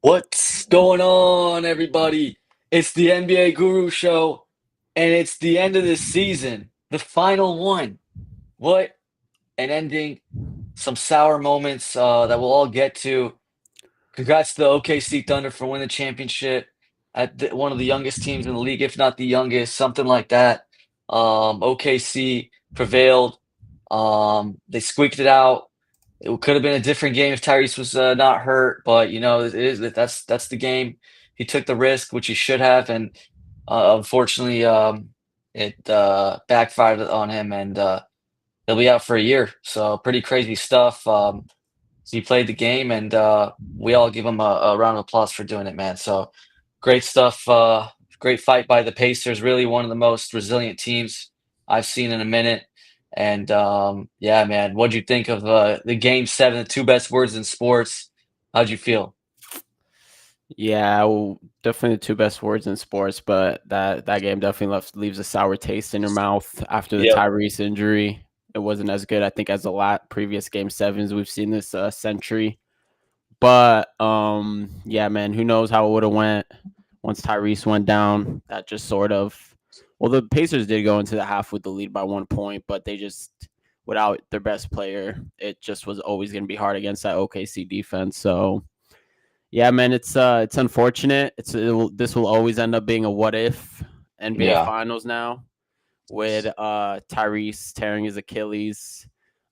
What's going on, everybody? It's the NBA Guru Show, and it's the end of the season, the final one. What an ending! Some sour moments that we'll all get to. Congrats to the OKC Thunder for winning the championship at one of the youngest teams in the league, if not the youngest, something like that. OKC prevailed. They squeaked it out. It could have been a different game if Tyrese was not hurt, but it is that's the game. He took the risk, which he should have, and unfortunately, it backfired on him, and he'll be out for a year. So pretty crazy stuff. So he played the game, and we all give him a round of applause for doing it, man. So great stuff. Great fight by the Pacers. Really one of the most resilient teams I've seen in a minute. And yeah, man, what'd you think of the game seven, the two best words in sports? How'd you feel? Yeah, well, definitely the two best words in sports, but that game definitely leaves a sour taste in your mouth after the Yep. Tyrese injury. It wasn't as good, I think, as the previous game sevens we've seen this century. But yeah, man, who knows how it would have went once Tyrese went down? That just sort of, well, the Pacers did go into the half with the lead by 1 point, but they just without their best player, it just was always going to be hard against that OKC defense. So yeah, man, it's unfortunate. This will always end up being a what if NBA Yeah. Finals now with Tyrese tearing his Achilles.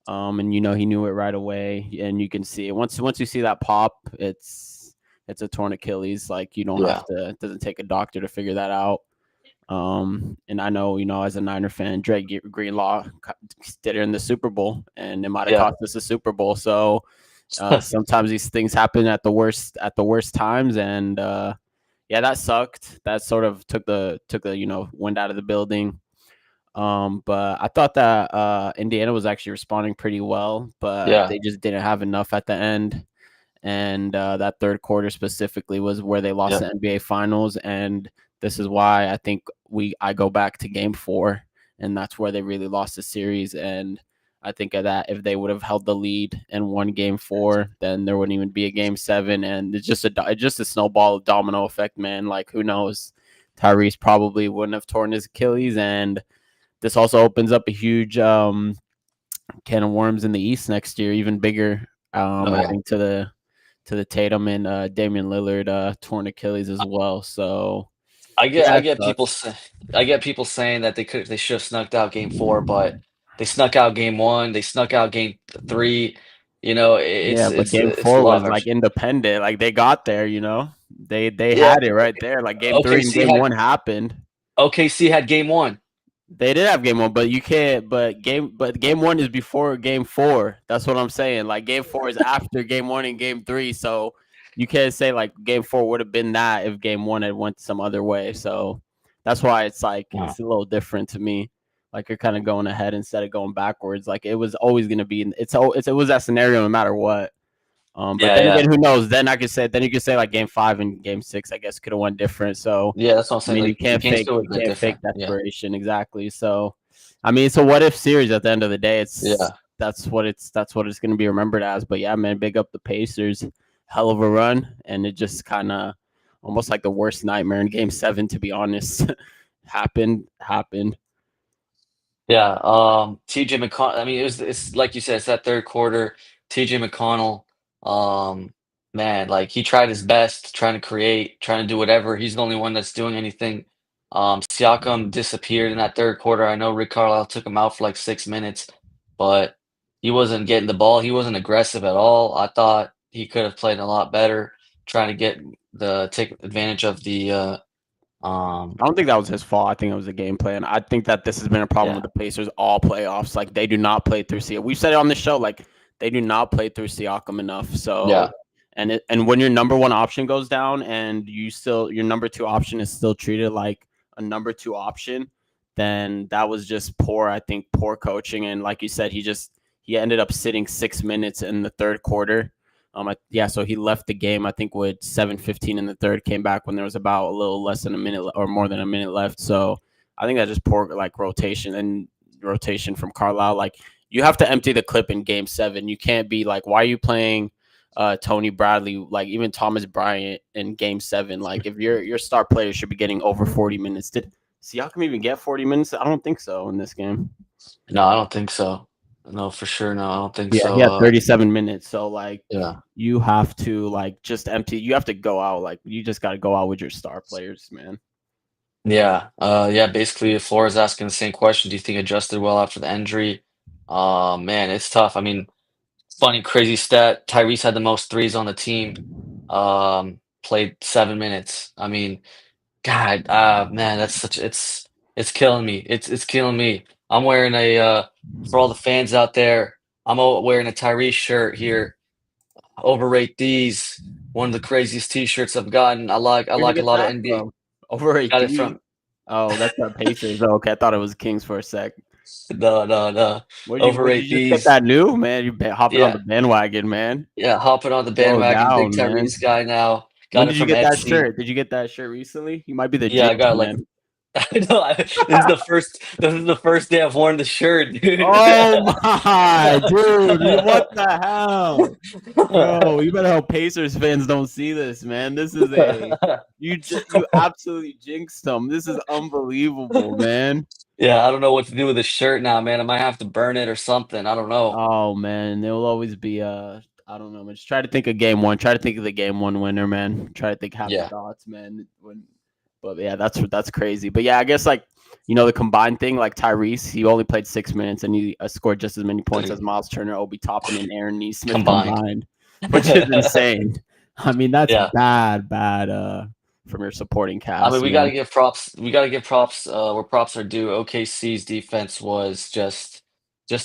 And he knew it right away, and you can see it once you see that pop. It's a torn Achilles. Like you don't Yeah. have to. It doesn't take a doctor to figure that out. And I know, as a Niner fan, Dre Greenlaw did it in the Super Bowl, and it might have Yeah. cost us a Super Bowl. So sometimes these things happen at the worst times, and yeah, that sucked. That sort of took the wind out of the building. But I thought that Indiana was actually responding pretty well, but Yeah. they just didn't have enough at the end. And that third quarter specifically was where they lost Yeah. the NBA Finals, and this is why I think I go back to Game 4, and that's where they really lost the series. And I think of that if they would have held the lead and won Game 4, then there wouldn't even be a Game 7, and it's just a snowball domino effect, man. Like who knows? Tyrese probably wouldn't have torn his Achilles, and this also opens up a huge can of worms in the East next year, even bigger. Oh I yeah. think to the Tatum and Damian Lillard torn Achilles as well. So I get yeah, I it get people sucks. say, I get people saying that they should have snuck out game four, but they snuck out game one, they snuck out game three. Yeah, but It's Game it's a Four lot was harder. like independent. Like they got there. They Yeah, had it right there. Like Game Three and OKC Game had One happened. OKC had game one. They did have Game One, but you can't. But Game One is before Game Four. That's what I'm saying. Like Game Four is after Game One and Game Three. So you can't say like Game Four would have been that if Game One had went some other way. So that's why it's like Yeah. it's a little different to me. Like you're kind of going ahead instead of going backwards. Like it was always going to be. It was that scenario no matter what. But Yeah, then yeah. again, who knows? Then you could say like Game 5 and Game 6, I guess could have went different. So Yeah, that's what I'm I saying. mean, Like the game still would you have been can't fake different. Yeah. desperation exactly. So I mean, it's a what if series at the end of the day. Yeah. That's what it's going to be remembered as. But yeah, man, big up the Pacers, hell of a run, and it just kind of almost like the worst nightmare in Game 7, to be honest. happened. Yeah. TJ McConnell, I mean, it's like you said, it's that third quarter. TJ McConnell, um, man, like he tried his best trying to create, trying to do whatever. He's the only one that's doing anything. Siakam disappeared in that third quarter. I know Rick Carlisle took him out for like 6 minutes, but he wasn't getting the ball. He wasn't aggressive at all. I thought he could have played a lot better, trying to take advantage of the I don't think that was his fault. I think it was a game plan. I think that this has been a problem with yeah, the Pacers all playoffs. Like they do not play through Siakam. We've said it on the show. Like they do not play through Siakam enough. yeah, So and when your number one option goes down and your number two option is still treated like a number two option, then that was just poor. I think poor coaching. And like you said, he ended up sitting 6 minutes in the third quarter. Yeah, so he left the game, I think, with 7:15 in the third. Came back when there was about a little less than a minute or more than a minute left. So I think that just poor like rotation from Carlisle. Like you have to empty the clip in Game 7. You can't be like, why are you playing Tony Bradley, like even Thomas Bryant in Game 7. Like if your star player should be getting over 40 minutes. Did Siakam even get 40 minutes? I don't think so in this game. No, I don't think so. No, for sure. No, I don't think Yeah, he so. had 37 minutes. So like Yeah. you have to like just empty. You have to go out. Like you just got to go out with your star players, man. Yeah. Yeah, basically Flores asking the same question. Do you think adjusted well after the injury? Man, it's tough. I mean, funny, crazy stat. Tyrese had the most threes on the team. Played 7 minutes. I mean, God, man, that's such it's killing me. It's killing me. I'm wearing a for all the fans out there, wearing a Tyrese shirt here. Overrate these. One of the craziest t-shirts I've gotten. I Where'd you like a get lot of that NBA. from? Over Got it 18. from Oh, that's our Pacers. Oh, okay, I thought it was Kings for a sec. no. Where'd you Overrate just get these. that new, man? You hopping on Yeah, the bandwagon, man. yeah, hopping on the Slow bandwagon, big down, man. Tyrese guy now. When Got it did you from get that Etsy. shirt? Did you get that shirt recently? You might be the Yeah, I jinx, got it like man. I know. This is the first day I've worn the shirt, dude. Oh my, dude! What the hell, bro? You better hope Pacers fans don't see this, man. This is you absolutely jinxed them. This is unbelievable, man. Yeah, I don't know what to do with the shirt now, man. I might have to burn it or something. I don't know. Oh man, there will always be I don't know, man. Just try to think of game one. Try to think of the game one winner, man. Try to think happy Yeah. thoughts, man. But yeah, that's crazy. But yeah, I guess like the combined thing, like Tyrese, he only played 6 minutes and he scored just as many points as Miles Turner, Obi Toppin, and Aaron Nesmith Combined. combined, which is insane. I mean, that's Yeah. bad from your supporting I mean, cast, we gotta man. give props. We gotta give props where props are due. OKC's defense was just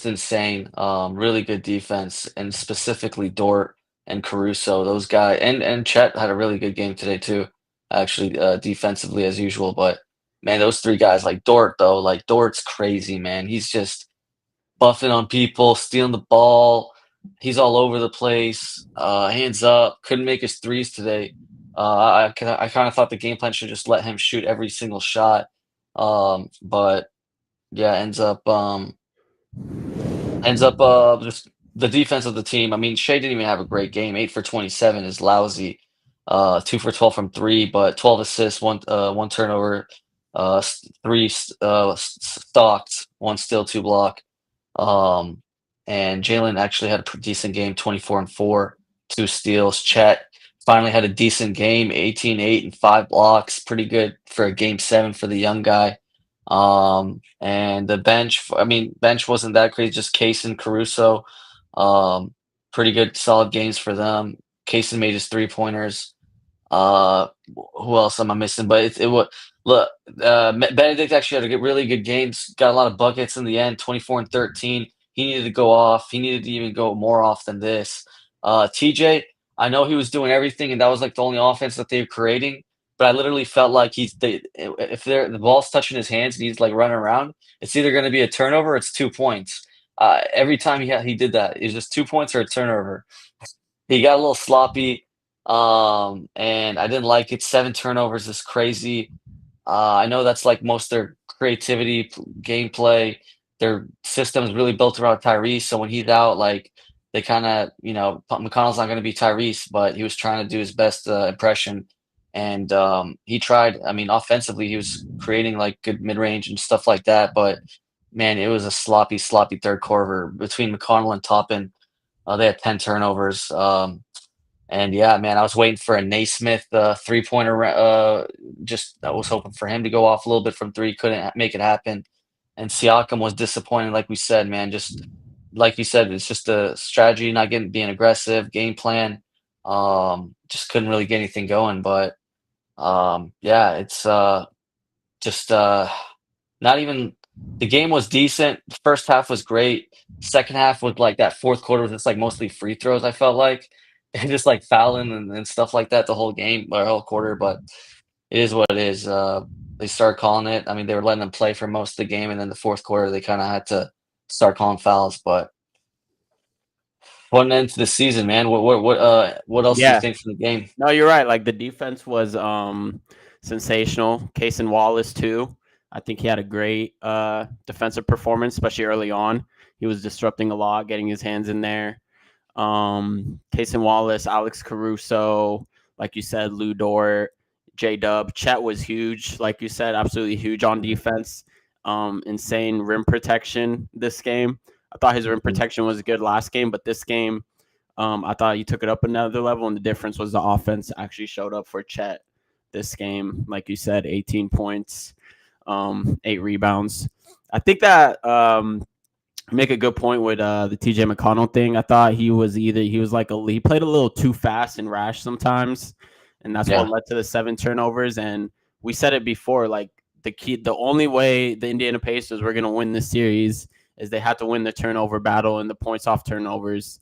insane. Really good defense, and specifically Dort and Caruso. Those guys and Chet had a really good game today too. Actually, defensively as usual. But man, those three guys like Dort though, like Dort's crazy, man. He's just buffing on people, stealing the ball. He's all over the place. Hands up. Couldn't make his threes today. I kind of thought the game plan should just let him shoot every single shot. But yeah, ends up just the defense of the team. I mean, Shea didn't even have a great game. 8 for 27 is lousy. 2 for 12 from three, but 12 assists, one turnover, three stalked, one steal, two block. Um, and Jalen actually had a pretty decent game, 24 and 4, 2 steals. Chet finally had a decent game, 18, 8, and 5 blocks. Pretty good for a game 7 for the young guy. And the bench, I mean, bench wasn't that crazy, just Case and Caruso. Um, Pretty good, solid games for them. Kaysen made his 3 pointers. Who else am I missing? But it was look. Benedict actually had a really good game. Got a lot of buckets in the end. 24 and 13. He needed to go off. He needed to even go more off than this. TJ, I know he was doing everything, and that was like the only offense that they were creating. But I literally felt like if the ball's touching his hands and he's like running around, it's either going to be a turnover, or it's 2 points. Every time he did that, it was just 2 points or a turnover. He got a little sloppy, and I didn't like it. 7 turnovers is crazy. I know that's like most their creativity, gameplay. Their system is really built around Tyrese. So when he's out, like they kind of, McConnell's not going to be Tyrese, but he was trying to do his best impression, and he tried. I mean, offensively, he was creating like good mid range and stuff like that. But man, it was a sloppy third quarter between McConnell and Toppin. They had 10 turnovers. And yeah, man, I was waiting for a Naismith 3-pointer. Just I was hoping for him to go off a little bit from three. Couldn't make it happen. And Siakam was disappointing, like we said, man. Just like you said, it's just a strategy, not being aggressive, game plan. Just couldn't really get anything going. But yeah, it's just not even the game was decent. The first half was great. Second half was like that fourth quarter was just like mostly free throws, I felt like. And just like fouling and stuff like that the whole game or whole quarter, but it is what it is. They started calling it. I mean, they were letting them play for most of the game, and then the fourth quarter they kind of had to start calling fouls. But what an end to the season, man. What else do you Yeah, think from the game? no, you're right. Like the defense was sensational. Case and Wallace too. I think he had a great defensive performance, especially early on. He was disrupting a lot, getting his hands in there. Cason Wallace, Alex Caruso, like you said, Lou Dort, J Dub. Chet was huge, like you said, absolutely huge on defense. Insane rim protection this game. I thought his rim Mhm. protection was good last game, but this game, I thought he took it up another level, and the difference was the offense actually showed up for Chet this game. Like you said, 18 points, 8 rebounds. I think that make a good point with the TJ McConnell thing. I thought he was like he played a little too fast and rash sometimes, and that's what Yeah, led to the 7 turnovers. And we said it before, like the only way the Indiana Pacers were gonna win this series is they had to win the turnover battle and the points off turnovers.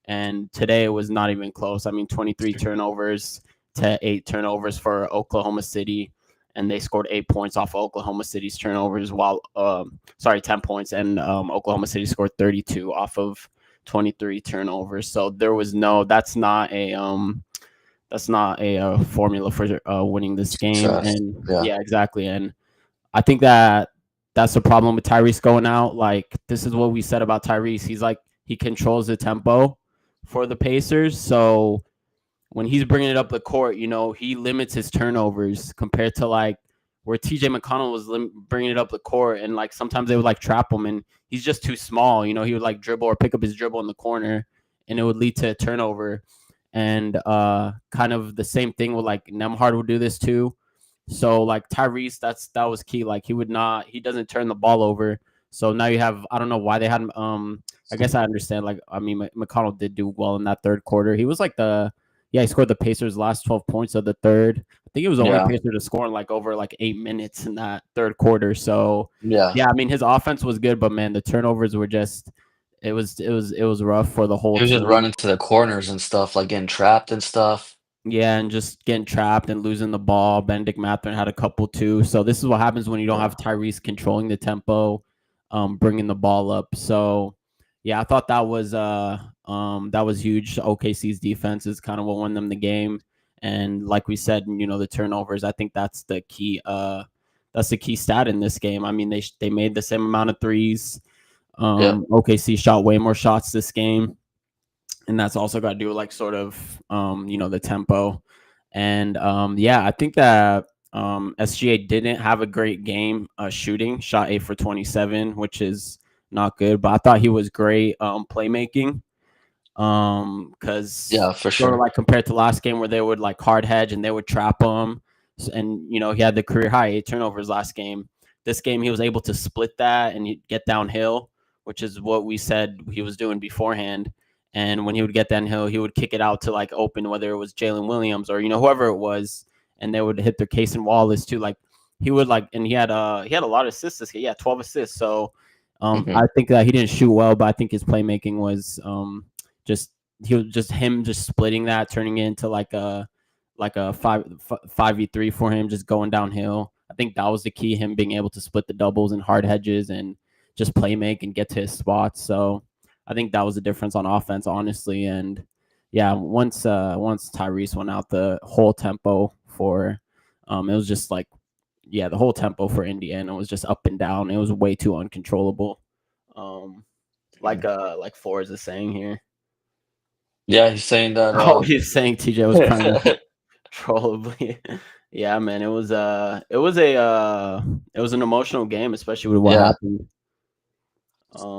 And today it was not even close. I mean, 23 turnovers to 8 turnovers for Oklahoma City, and they scored 8 points off of Oklahoma City's turnovers, while 10 points, and Oklahoma City scored 32 off of 23 turnovers. So there was no that's not a formula for winning this game. success. And Yeah, yeah, exactly. And I think that that's the problem with Tyrese going out. Like, this is what we said about Tyrese. He's like, he controls the tempo for the Pacers. So when he's bringing it up the court, he limits his turnovers compared to like where TJ McConnell was bringing it up the court, and like sometimes they would like trap him, and he's just too small. He would like dribble or pick up his dribble in the corner, and it would lead to a turnover. And kind of the same thing with like Nemhard would do this too. So like Tyrese, that was key. Like he doesn't turn the ball over. So now you have, I don't know why they had I guess I understand. Like, I mean, McConnell did do well in that third quarter. He was like he scored the Pacers' last 12 points of the third. I think it was the only yeah, Pacer to score in like over like 8 minutes in that third quarter. So yeah. yeah, I mean his offense was good, but man, the turnovers were just it was rough for the whole He was just team. running to the corners and stuff, like getting trapped and stuff. Yeah, and just getting trapped and losing the ball. Benedict Mathurin had a couple too. So this is what happens when you don't Yeah, have Tyrese controlling the tempo, bringing the ball up. So yeah, I thought that was huge. OKC's defense is kind of what won them the game, and like we said, the turnovers. I think that's the key stat in this game. I mean, they made the same amount of threes. yeah, OKC shot way more shots this game, and that's also got to do with like sort of the tempo. And yeah, I think that SGA didn't have a great game shooting. Shot 8 for 27, which is not good, but I thought he was great playmaking. Because yeah, for sort of sure. like compared to last game where they would like hard hedge and they would trap him, and he had the career high 8 turnovers last game. This game he was able to split that and get downhill, which is what we said he was doing beforehand. And when he would get downhill, he would kick it out to like open, whether it was Jalen Williams or whoever it was, and they would hit their case and Wallace too. Like he would like, and he had a lot of assists this game. Yeah, 12 assists. So Hmm. I think that he didn't shoot well, but I think his playmaking was just he was just him just splitting that, turning it into like a 5v3 for him, just going downhill. I think that was the key, him being able to split the doubles and hard hedges and just play make and get to his spots. So I think that was the difference on offense, honestly. And yeah, once Tyrese went out, the whole tempo for it was just like the whole tempo for Indiana was just up and down. It was way too uncontrollable. Um, like Forrest is saying here. Yeah, he's saying that. Oh, he's saying TJ was playing controllably. Yeah, man, it was an emotional game, especially with what Yeah, happened.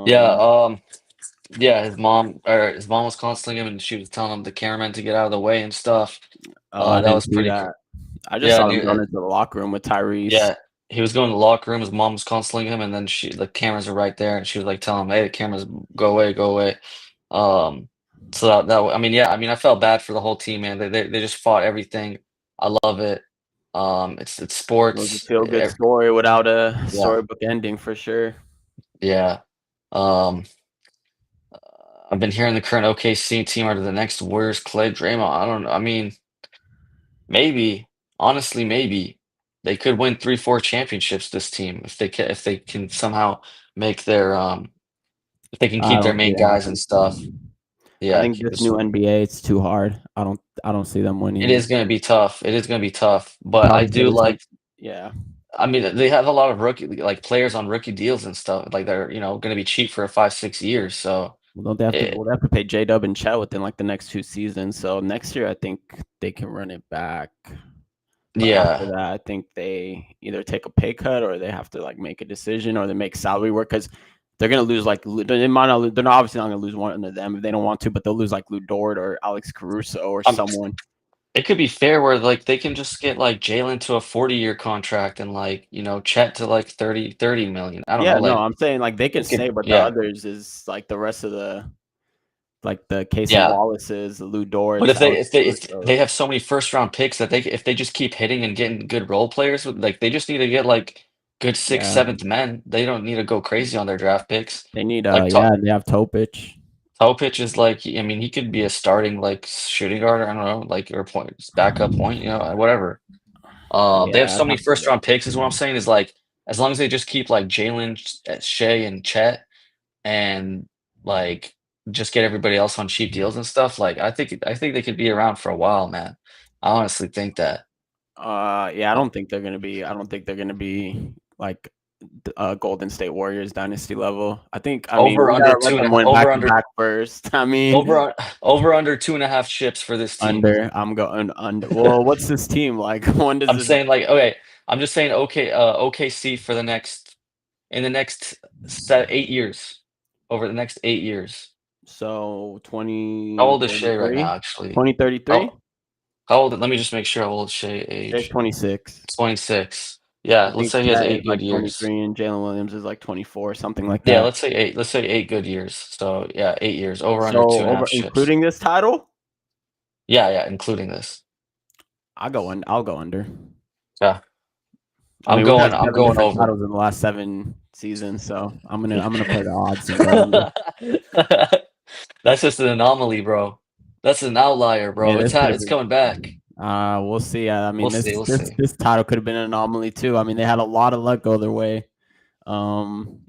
yeah, Um, yeah. His mom was counseling him, and she was telling him the cameraman to get out of the way and stuff. oh, I That didn't was see pretty. that. I just Yeah, saw them going into the locker room with Tyrese. yeah. He was going to the locker room. His mom was counseling him, and then the cameras are right there, and she was like telling him, "Hey, the cameras, go away, go away." Um, so I mean, yeah, I mean, I felt bad for the whole team, man. They just fought everything. I love it. It's It was a sports. feel good story without a Yeah, storybook ending for sure. yeah. Um, I've been hearing the current OKC team are the next Warriors, Clay, Draymond. I don't know. I mean, maybe, honestly, maybe they could win 3, 4 championships. This team, if they can somehow make their if they can I keep their don't. main Yeah, I guys think and so. stuff. I Yeah, think this new NBA it's too hard. I don't see them it winning. is going to be tough. It is going to be tough. But I Probably do this like. next. Yeah. I mean, they have a lot of rookie like players on rookie deals and stuff. Like they're going to be cheap for 5, 6 years. So. Well, don't they have to? It, Well, they have to pay J-Dub and Chet within like the next 2 seasons. So next year, I think they can run it back. But after yeah. that, I think they either take a pay cut or they have to like make a decision or they make salary work because they're gonna lose like they might not. They're not obviously not gonna lose one of them if they don't want to, but they'll lose like Lou Dort or Alex Caruso or Um, someone. it could be fair where like they can just get like Jalen to a 40-year contract and like, Chet to like 30 million. I don't know. Yeah, no, Like I'm saying like they can it could, stay, but the yeah. others is like the rest of the like the Casey Yeah. Wallaces, the Lou But Dorts, if they Alex if they if they Caruso. have so many first round picks that if they just keep hitting and getting good role players with like they just need to get like good sixth, Yeah, seventh men. They don't need to go crazy on their draft picks. they need Like yeah, they have Topic. Topic is like I mean he could be a starting like shooting guard or I don't know like or point backup point whatever. They have Yeah, so I'd many have to first look. round picks is what I'm saying is like as long as they just keep like Jalen, Shea, and Chet and like just get everybody else on cheap deals and stuff. Like I think they could be around for a while, man. I honestly think that. Yeah, I Uh, don't think they're gonna be. I don't think they're gonna be like Golden State Warriors dynasty level. I think. I mean, Over we under gotta let two and them a, win over back to under back first. I mean, over over under 2.5 chips for this team. under. I'm going under. Well, what's this team like? When does I'm this? saying like okay. I'm just saying OKC for the next in the next 8 years. Over the next 8 years. So How twenty old is thirty Shea right three. now? Actually, 2033. how how old? Let me just make sure how old Shea Shay's age. 26. 26. I Yeah, let's think say he has Chet is eight good like years. 23 and Jalen Williams is like 24, something like Yeah, that. let's say eight. Let's say 8 good years. So yeah, 8 years. Over So under two and a over half ships. including this title, Yeah, yeah, including this. I'll go under. Yeah, I I'm mean, we've going. had I'm 7 going different over. titles in the last 7 seasons, so I'm gonna play the odds and go under. That's just an anomaly, bro. That's an outlier, Yeah, bro. this could have It's been. coming back. We'll see. I We'll mean, see. this We'll this see. this title could have been an anomaly too. I mean, they had a lot of luck go their way,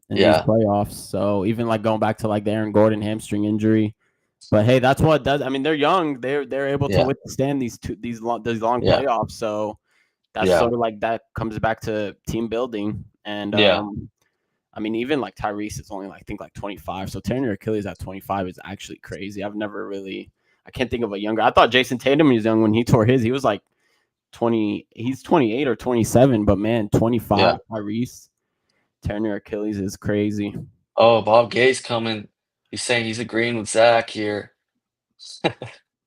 in these Yeah, playoffs. So even like going back to like the Aaron Gordon hamstring injury, but hey, that's what does. I mean, they're young. They're able to yeah, withstand these long yeah, playoffs. So that's yeah, sort of like that comes back to team building. And yeah, I mean, even like Tyrese is only like I think like 25. So tearing your Achilles at 25 is actually crazy. I've never really I can't think of a younger. I thought Jason Tatum was young when he tore his. He was like 20. He's 28 or 27, but man, 25 yeah. Tyrese tearing your Achilles is crazy. Oh, Bob Gay's coming. He's saying he's agreeing with Zach here.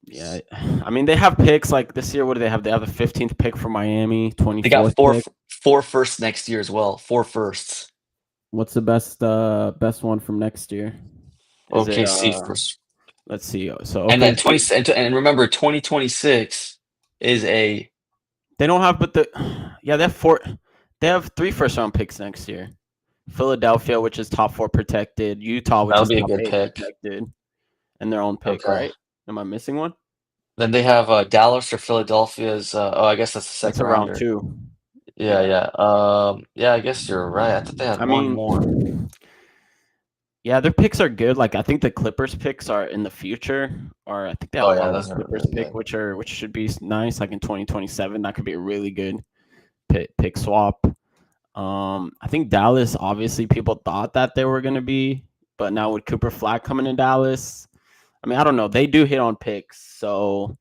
Yeah, I mean they have picks like this year. What do they have? They have the 15th pick for Miami, They got 24th four pick. four firsts next year as well. Four firsts. What's the best one from next year? Is it OKC first. let's see. So And then OKC 20 and remember 2026 is a they don't have but the yeah, they have 4 they have 3 first round picks next year. Philadelphia, which is top 4 protected, Utah, which that'll is be a top good 8 pick. protected, and their own pick, Okay. right? Am I missing one? Then they have Dallas or Philadelphia's I guess that's the That's second around rounder. 2. Yeah, Yeah. yeah. Yeah, I guess you're right. I thought they had I one more. mean, yeah, their picks are good. Like I think the Clippers picks are in the future, or I think they have Oh yeah, one those are Clippers really pick, good. which should be nice. Like in 2027, that could be a really good pick swap. I think Dallas. Obviously, people thought that they were gonna be, but now with Cooper Flag coming in Dallas, I mean, I don't know. They do hit on picks, so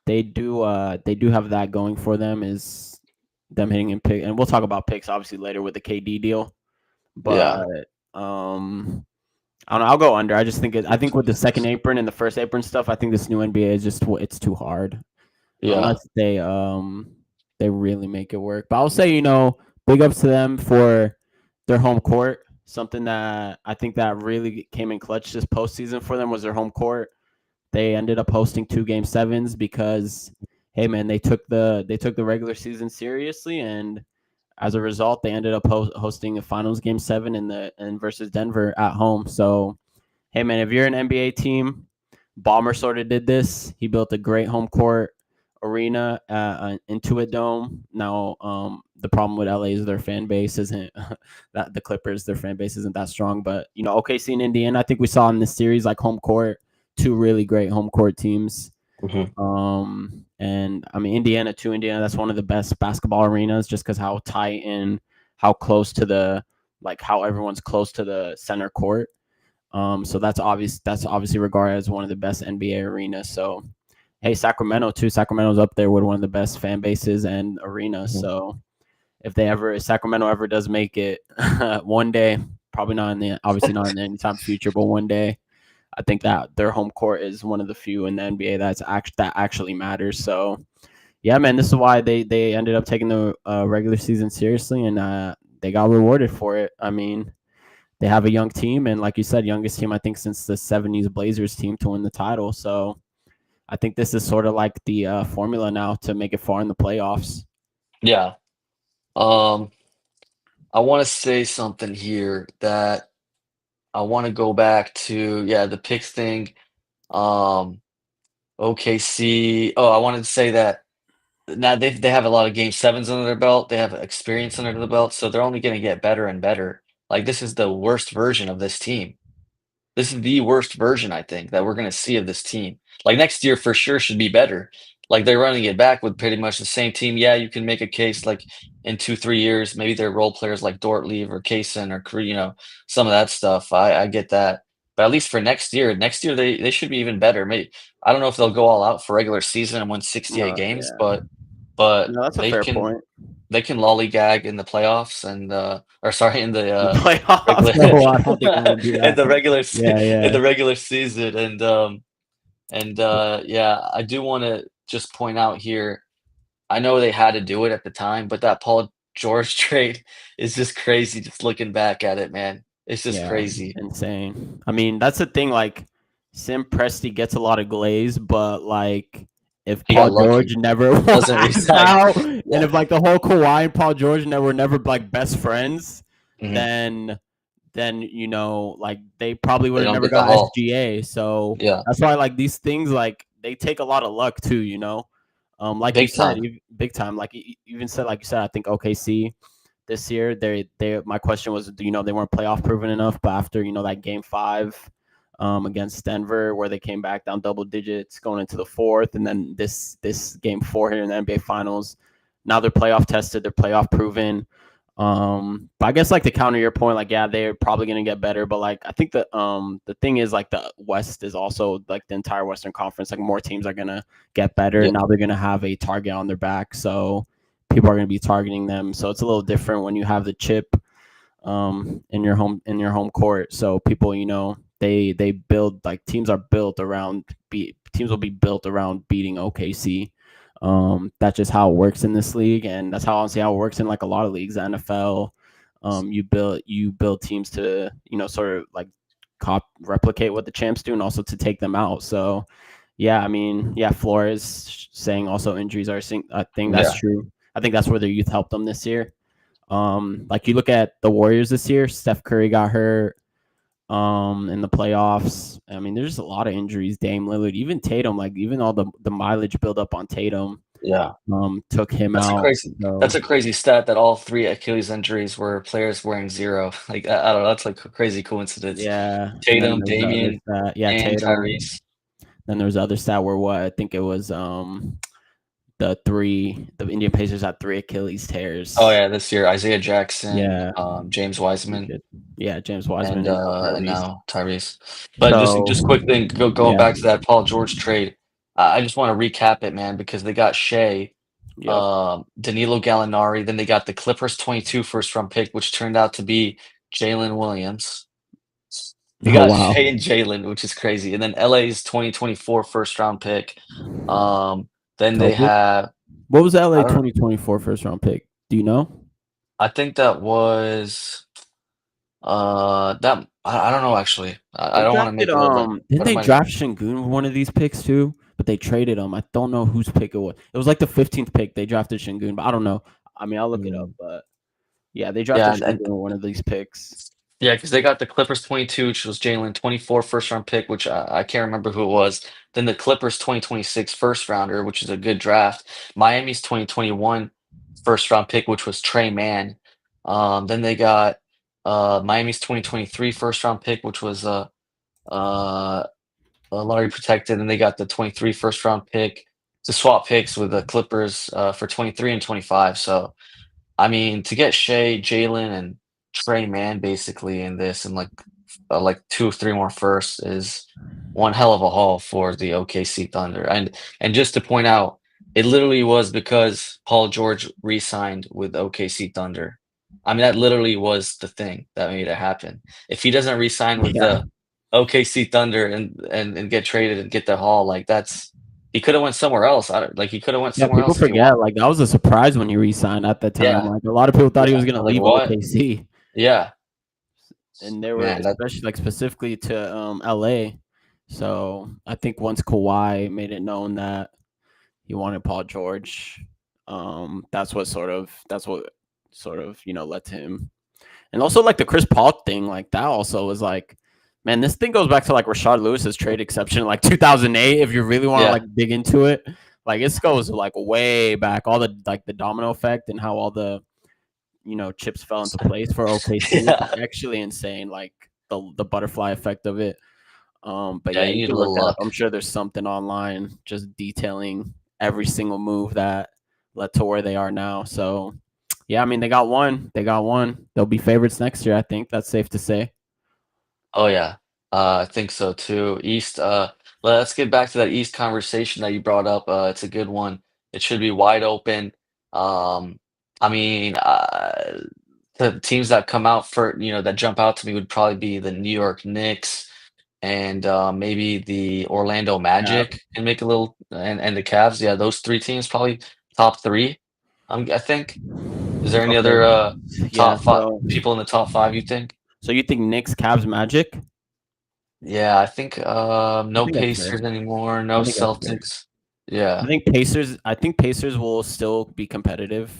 they do have that going for them. Is them hitting in pick, and we'll talk about picks obviously later with the KD deal, Yeah, but I don't know. I'll go under. I just think I think with the second apron and the first apron stuff, I think this new NBA is just it's too hard yeah, unless they really make it work. But I'll say big ups to them for their home court. Something that I think that really came in clutch this postseason for them was their home court. They ended up hosting 2 Game 7s because hey man, they took the regular season seriously, and as a result, they ended up hosting a finals Game 7 in versus Denver at home. So hey man, if you're an NBA team, Bomber sort of did this. He built a great home court arena Intuit Dome. Now, the problem with LA is their fan base isn't that the Clippers, their fan base isn't that strong. But OKC and Indiana, I think we saw in this series like home court, 2 really great home court teams. hmm And I mean Indiana too. Indiana, that's one of the best basketball arenas just because how tight and how close to the how everyone's close to the center court. So that's obvious. That's obviously regarded as one of the best NBA arenas. So hey, Sacramento too. Sacramento's up there with one of the best fan bases and arenas. Mhm. So if Sacramento ever does make it one day, probably not in the obviously not in the anytime future, but one day, I think that their home court is one of the few in the NBA that actually matters. So yeah, man, this is why they ended up taking the regular season seriously, and they got rewarded for it. I mean, they have a young team, and like you said, youngest team I think since the '70s Blazers team to win the title. So I think this is sort of like the formula now to make it far in the playoffs. Yeah. Um, I want to say something here that I want to go back to, yeah, the picks thing. Um, OKC. Oh, I wanted to say that now they have a lot of game sevens under their belt. They have experience under the belt, so they're only going to get better and better. Like this is the worst version of this team. This is the worst version, I think, that we're gonna see of this team. Like next year for sure should be better. Like they're running it back with pretty much the same team. Yeah, you can make a case like in 2, 3 years, maybe they're role players like Dort leave or Kaysen or some of that stuff. I get that. But at least for next year they should be even better. Maybe I don't know if they'll go all out for regular season and win 68 games, Yeah, but no, that's a they fair can point. they can lollygag in the playoffs and or sorry in the The playoffs? regular No, I don't think we're gonna do in that. the regular Yeah, in yeah, the regular season and yeah, I do want to just point out here. I know they had to do it at the time, but that Paul George trade is just crazy. Just looking back at it, man, it's just yeah, crazy. insane. I mean, that's the thing. Like, Sim Presti gets a lot of glaze, but like, if He Paul got George lucky. never Doesn't resign. wow, and Yeah. if like the whole Kawhi and Paul George were never like best friends, Mhm. then like they probably would They have don't never get the got haul. SGA. So Yeah, that's why like these things like they take a lot of luck too. Like you big said, time. big time. Like you even said, like you said, I think OKC this year. They my question was, they weren't playoff proven enough, but after that game 5 against Denver, where they came back down double digits going into the fourth, and then this game 4 here in the NBA Finals, now they're playoff tested, they're playoff proven. But I guess like to counter your point, like yeah, they're probably gonna get better, but like I think the thing is like the West is also like the entire Western Conference, like more teams are gonna get better. Yeah, Now they're gonna have a target on their back, so people are gonna be targeting them. So it's a little different when you have the chip in your home court. So people, they build like teams will be built around beating OKC. That's just how it works in this league, and that's honestly how it works in like a lot of leagues. The NFL, you build teams to sort of like replicate what the champs do, and also to take them out. So yeah, I mean, yeah, Flores saying also injuries are a thing. That's yeah, true. I think that's where their youth helped them this year. Like you look at the Warriors this year, Steph Curry got hurt in the playoffs. I mean, there's just a lot of injuries. Dame Lillard, even Tatum, like even all the mileage build up on Tatum yeah. took him That's a out. crazy. That's So a crazy stat that all three Achilles injuries were players wearing zero. Like I don't know. That's like a crazy coincidence. yeah, and then Tatum, there's the other Damian, stat. Yeah, and Tatum. Tyrese. Then there's the other stat where what I think it was the Indian Pacers had 3 Achilles Oh tears. yeah, this year Isaiah Jackson, Yeah, James pretty Wiseman, good. Yeah, James Wiseman and and Tyrese. now Tyrese. But So just quick thing, going yeah, back to that Paul George trade. I just want to recap it, man, because they got Shea, yep. Danilo Gallinari, then they got the Clippers 22 first round pick, which turned out to be Jalen Williams. They Oh got wow. Shea and Jalen, which is crazy, and then LA's 2024 first round pick. Then they What have what was the LA I don't 2024 first round pick? Do you know? I think that was that I don't know actually. I They don't want to drafted make it up, didn't but it they might have been. draft Şengün with one of these picks too? But they traded him. I don't know whose pick it was. It was like the 15th pick. They drafted Şengün, but I don't know. I mean, I'll look it up, Mm. but yeah, they Yeah, drafted Şengün and with one of these picks. yeah, because they got the Clippers 22, which was Jalen 24 first round pick, which I can't remember who it was. Then the Clippers 2026 first rounder, which is a good draft. Miami's 2021 first round pick, which was Trey Mann. Then they got Miami's 2023 first round pick, which was uh, lottery protected. And they got the 23 first round pick to swap picks with the Clippers for 23 and 25. So I mean, to get Shea, Jalen, and Trey Mann basically in this and like like 2 or 3 more firsts is one hell of a haul for the OKC Thunder. And just to point out, it literally was because Paul George re-signed with OKC Thunder. I mean, that literally was the thing that made it happen. If he doesn't re-sign with Yeah. the OKC Thunder and get traded and get the haul, like that's he could have went somewhere else. Like he could have went Yeah, somewhere people else if he forget, wanted. like, that was a surprise when he re-signed at the time. Yeah, Like, a lot of people thought he yeah. was I gonna was like, leave what? OKC, Yeah, and they were man. That especially, like, specifically to LA. So I think once Kawhi made it known that he wanted Paul George, that's what sort of, led to him. And also, like, the Chris Paul thing, like, that also was like, man, this thing goes back to like Rashard Lewis's trade exception in like 2008. If you really want to yeah. like dig into it, like, this goes like way back, all the like the domino effect and how all the chips fell into place for OKC is Yeah. actually insane. Like, the butterfly effect of it. But Yeah, yeah, you you need a can look little that up. luck. I'm sure there's something online just detailing every single move that led to where they are now. So yeah, I mean, they got one. They got one. They'll be favorites next year. I think that's safe to say. Oh yeah, I think so too. East. Let's get back to that East conversation that you brought up. It's a good one. It should be wide open. Um, I mean, the teams that come out for that jump out to me would probably be the New York Knicks and maybe the Orlando Yeah. Magic and make a little and the Cavs. Yeah, those three teams probably top three. I think. Is there any Okay. other Yeah. top five people in the top five you think? So you think Knicks, Cavs, Magic? Yeah, I think I no think that's fair. Pacers anymore, no I think that's fair. Celtics. Yeah, I think Pacers will still be competitive.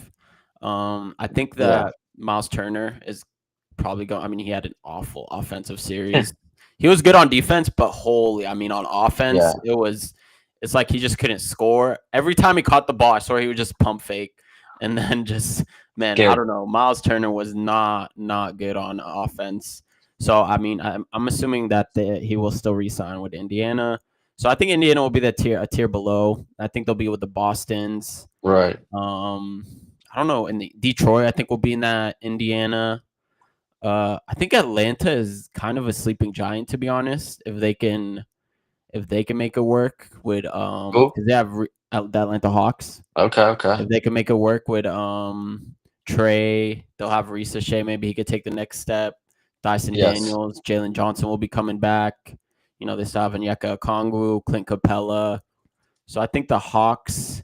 I think yeah, that Miles Turner is probably going. I mean, he had an awful offensive series. He was good on defense, but holy, I mean, on offense, yeah. it's like he just couldn't score. Every time he caught the ball, I saw he would just pump fake, and then just, man, I Scared. don't know. Miles Turner was not good on offense. So I mean, I'm assuming that he will still re-sign with Indiana. So I think Indiana will be a tier below. I think they'll be with the Bostons. Right. Um, I don't know. In the Detroit, I think will be in that. Indiana. I think Atlanta is kind of a sleeping giant, to be honest. If they can make it work with Cool. because they have the Atlanta Hawks. Okay, okay. If they can make it work with Trey, they'll have Risa Shea. Maybe he could take the next step. Dyson Yes. Daniels, Jalen Johnson will be coming back. They still have Onyeka Okongwu, Clint Capella. So I think the Hawks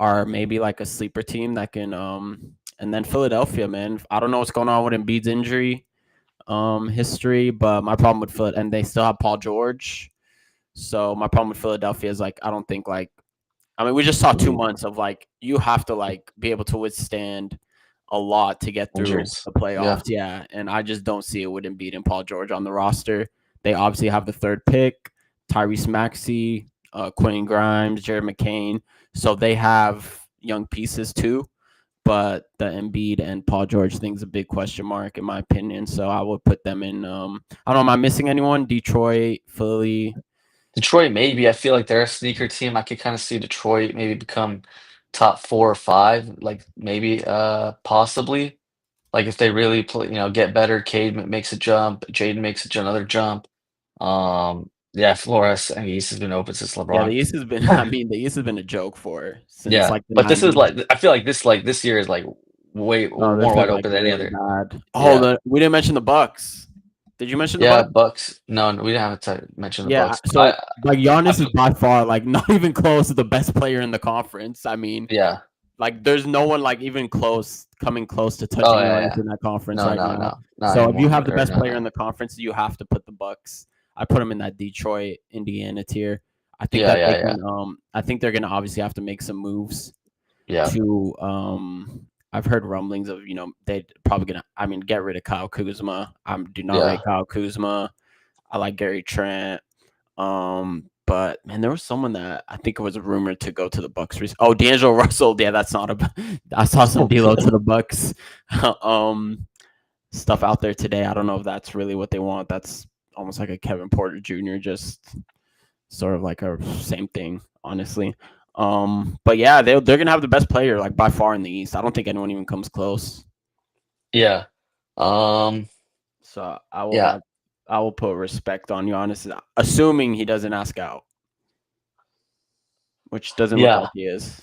are maybe like a sleeper team that can and then Philadelphia, man. I don't know what's going on with Embiid's injury history, but my problem with Philly, and they still have Paul George. So my problem with Philadelphia is, like, I don't think, like, I mean, we just saw two Mhm. months of, like, you have to, like, be able to withstand a lot to get through Injuries. the Yeah. playoffs. Yeah, and I just don't see it with Embiid and Paul George on the roster. They obviously have the third pick, Tyrese Maxey, Quentin Grimes, Jared McCain. So they have young pieces too. But the Embiid and Paul George thing's a big question mark in my opinion. So I would put them in. I don't know. Am I missing anyone? Detroit, Philly. Detroit, maybe. I feel like they're a sneaker team. I could kind of see Detroit maybe become top 4 or 5, like maybe possibly. Like if they really play, get better, Cade makes a jump, Jaden makes another jump. Yeah, Flores, I mean, East has been open since Yeah, the LeBron. East has been. I mean, the East has been a joke since Yeah, like the but this is '90s. like I feel like this year is like way Oh, they've more been wide like open than any really other. bad. Oh, Yeah, we didn't mention the Bucks. Did you mention the yeah, Bucks? Bucks. No, we didn't have to mention the Yeah. Bucks. So like I Giannis is feel, by far like not even close to the best player in the conference. I mean, yeah. like, there's no one like even coming close to Oh touching yeah, Giannis yeah. in that conference No, right no, now. no, not So if you anymore. have the Or best no, player in no. the conference, you have to put the Bucks. I put them in that Detroit, Indiana tier. I think Yeah, that they yeah, yeah, can. I think they're gonna obviously have to make some moves yeah, to. I've heard rumblings of they probably gonna. I mean, get rid of Kyle Kuzma. I do not rate yeah. Kyle Kuzma. I like Gary Trent. But man, there was someone that I think it was rumored to go to the Bucks. Oh, D'Angelo Russell. Yeah, that's not a. I saw some D'Lo to the Bucks. um, stuff out there today. I don't know if that's really what they want. That's almost like a Kevin Porter Jr. Just sort of like a same thing, honestly. But yeah, they're gonna have the best player like by far in the East. I don't think anyone even comes close. Yeah. Um, So I will yeah. have. I will put respect on Giannis, assuming he doesn't ask out, which doesn't look Yeah. like he is.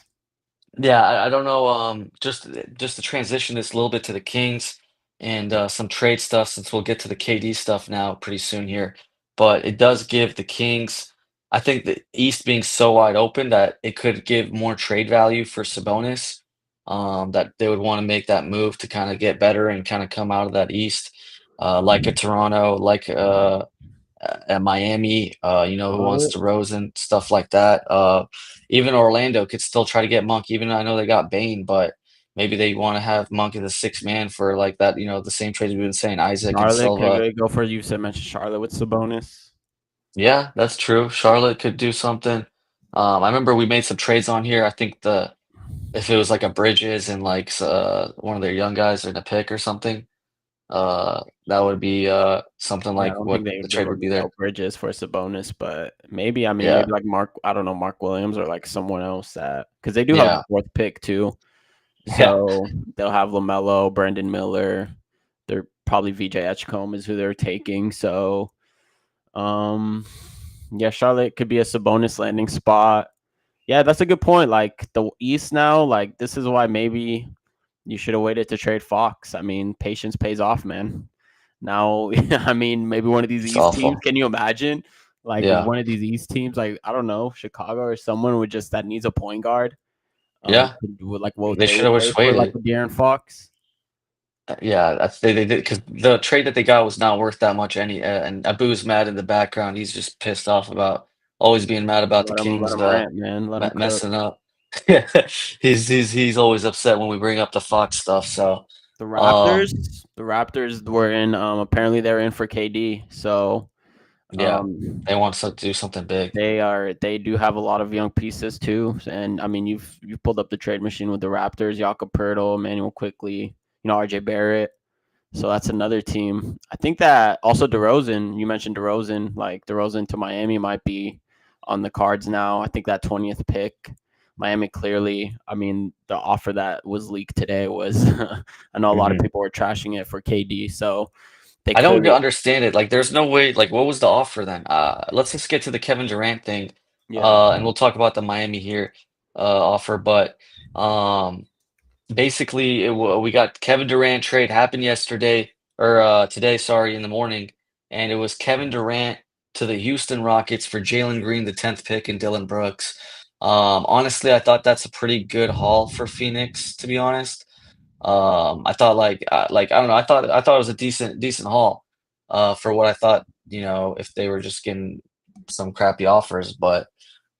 Yeah, I don't know. Just to transition this a little bit to the Kings and some trade stuff, since we'll get to the KD stuff now pretty soon here. But it does give the Kings, I think the East being so wide open that it could give more trade value for Sabonis. That they would want to make that move to kind of get better and kind of come out of that East, like a Toronto, like at Miami, who wants Charlotte, DeRozan, stuff like that. Even Orlando could still try to get Monk, even though I know they got Bane, but maybe they want to have Monk as a six man for like that, the same trades we've been saying, Isaac and Charlotte could Silva. go for you said mentioned Charlotte with Sabonis. Yeah, that's true. Charlotte could do something. I remember we made some trades on here. I think the if it was like a Bridges and like one of their young guys in a pick or something, that would be something Yeah, I like don't think what they the they trade would wouldn't be there. sell Bridges for Sabonis, but maybe I mean Yeah, maybe like Mark I don't know Mark Williams or like someone else that because they do have the yeah, fourth pick too, yeah. so they'll have Lamelo, Brandon Miller. They're probably VJ Etchcombe is who they're taking. So um, yeah, Charlotte could be a Sabonis landing spot. Yeah, that's a good point. Like the East now, like this is why maybe you should have waited to trade Fox. I mean, patience pays off, man. Now, I mean, maybe one of these It's East teams. awful. Can you imagine, like, if Yeah, one of these East teams, like, I don't know, Chicago or someone would just that needs a point guard, yeah. would like what They they should would have pay just for, like, waited. a De'Aaron Fox. Yeah, they did because the trade that they got was not worth that much and Abu's mad in the background. He's just pissed off about always being mad about the Let Kings him rant, man. Let him cook. messing up. Yeah, he's always upset when we bring up the Fox stuff. So, The um, Raptors, the Raptors were in. Apparently they're in for KD. So, yeah, um, they want to do something big. they do have a lot of young pieces too. And I mean, you've pulled up the trade machine with the Raptors, Jakob Poeltl, Emmanuel Quickly, RJ Barrett. So that's another team. I think that also DeRozan, you mentioned DeRozan, like DeRozan to Miami might be on the cards now. I think that 20th pick, Miami clearly, I mean, the offer that was leaked today was, I know a lot of Mhm. people were trashing it for KD. So they I don't clearly, understand it. Like, there's no way. Like, what was the offer then? Let's just get to the Kevin Durant thing, yeah. and we'll talk about the Miami here offer. But um, basically, we got Kevin Durant trade happened yesterday or today, sorry, in the morning, and it was Kevin Durant to the Houston Rockets for Jalen Green, the 10th pick, and Dylan Brooks. Honestly, I thought that's a pretty good haul for Phoenix, to be honest. I thought like I don't know, I thought it was a decent haul for what I thought, if they were just getting some crappy offers, but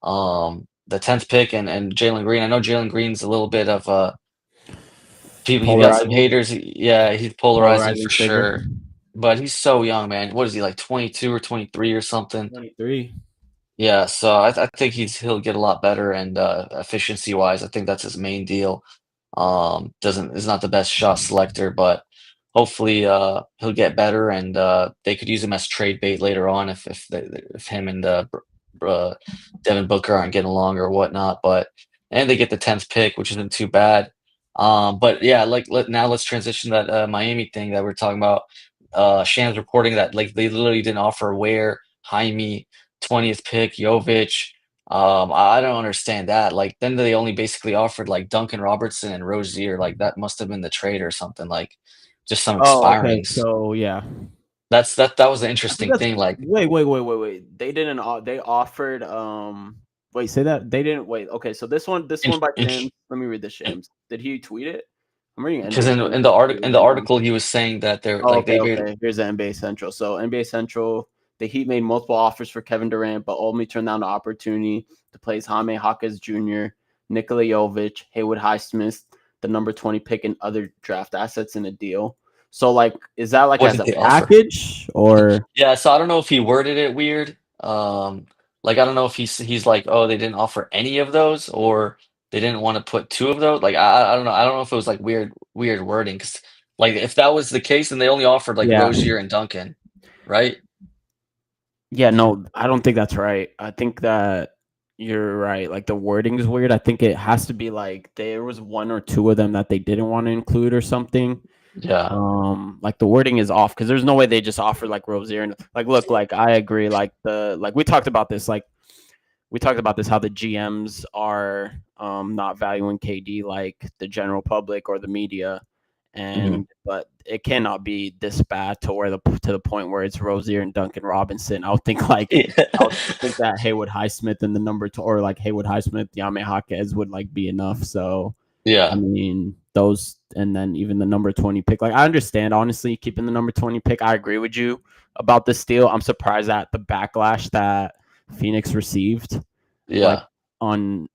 the 10th pick and Jalen Green, I know Jalen Green's a little bit of people, he got some Polarizing, haters. Yeah, he's polarizing polarizing for figure. sure. But he's so young, man. What is he like 22 or 23 or something? 23. Yeah, so I think he'll get a lot better and efficiency wise, I think that's his main deal. Doesn't is not the best shot selector, but hopefully he'll get better and they could use him as trade bait later on if him and Devin Booker aren't getting along or whatnot. But and they get the 10th pick, which isn't too bad. But yeah, like let's transition that Miami thing that we're talking about. Shan's reporting that like they literally didn't offer Ware, Jaime, 20th pick, Jovic. I don't understand that. Like, then they only basically offered like Duncan Robertson and Rozier. Like, that must have been the trade or something. Like, just some Oh, okay. expirings. So yeah, That was the I think interesting that's thing. Like, wait. They didn't. They offered. Wait, say that they didn't. Wait. Okay, so this one by Shams. Let me read the Shams. Did he tweet it? I'm reading because NBA in Central. the article he was saying that they're Oh, like okay, they made okay. Here's the NBA Central. So NBA Central, the Heat made multiple offers for Kevin Durant, but only turned down the opportunity to place Jaime Jaquez Jr., Nikola Jovic, Haywood Highsmith, the number 20 pick, and other draft assets in a deal. So, like, is that like what as did a they offer? package or? Yeah, so I don't know if he worded it weird. Like I don't know if he's like, oh, they didn't offer any of those, or they didn't want to put two of those. Like I don't know. I don't know if it was like weird wording. 'Cause like if that was the case, then they only offered like Yeah. Rozier and Duncan, right? Yeah, no, I don't think that's right. I think that you're right. Like the wording is weird. I think it has to be like there was one or two of them that they didn't want to include or something. Yeah. Like the wording is off because there's no way they just offer like Rozier and like look, like I agree, like we talked about this, like we talked about this, how the GMs are not valuing KD like the general public or the media, Mhm. and but it cannot be this bad to the point where it's Rozier and Duncan Robinson. I would think like I would think that Haywood Highsmith and the number two, or like Haywood Highsmith, Yame Jaquez would like be enough. So I Yeah. mean, those, and then even the number 20 pick. Like, I understand, honestly, keeping the number 20 pick. I agree with you about this deal. I'm surprised at the backlash that Phoenix received, like Yeah. on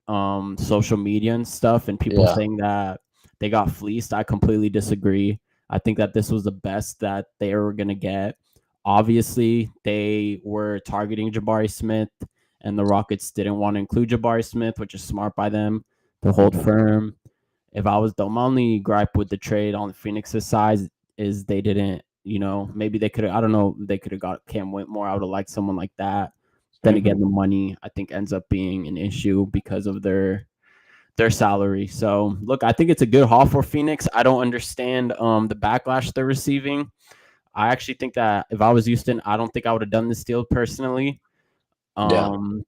social media and stuff, and people Yeah. saying that they got fleeced. I completely disagree. I think that this was the best that they were going to get. Obviously, they were targeting Jabari Smith, and the Rockets didn't want to include Jabari Smith, which is smart by them to hold Mhm. firm. If I was the only gripe with the trade on Phoenix's side is they didn't, maybe they could have, I don't know, they could have got Cam Whitmore. I would have liked someone like that. Then again, Mhm. the money I think ends up being an issue because of their salary. So look, I think it's a good haul for Phoenix. I don't understand the backlash they're receiving. I actually think that if I was Houston, I don't think I would have done this deal personally. Yeah. Um,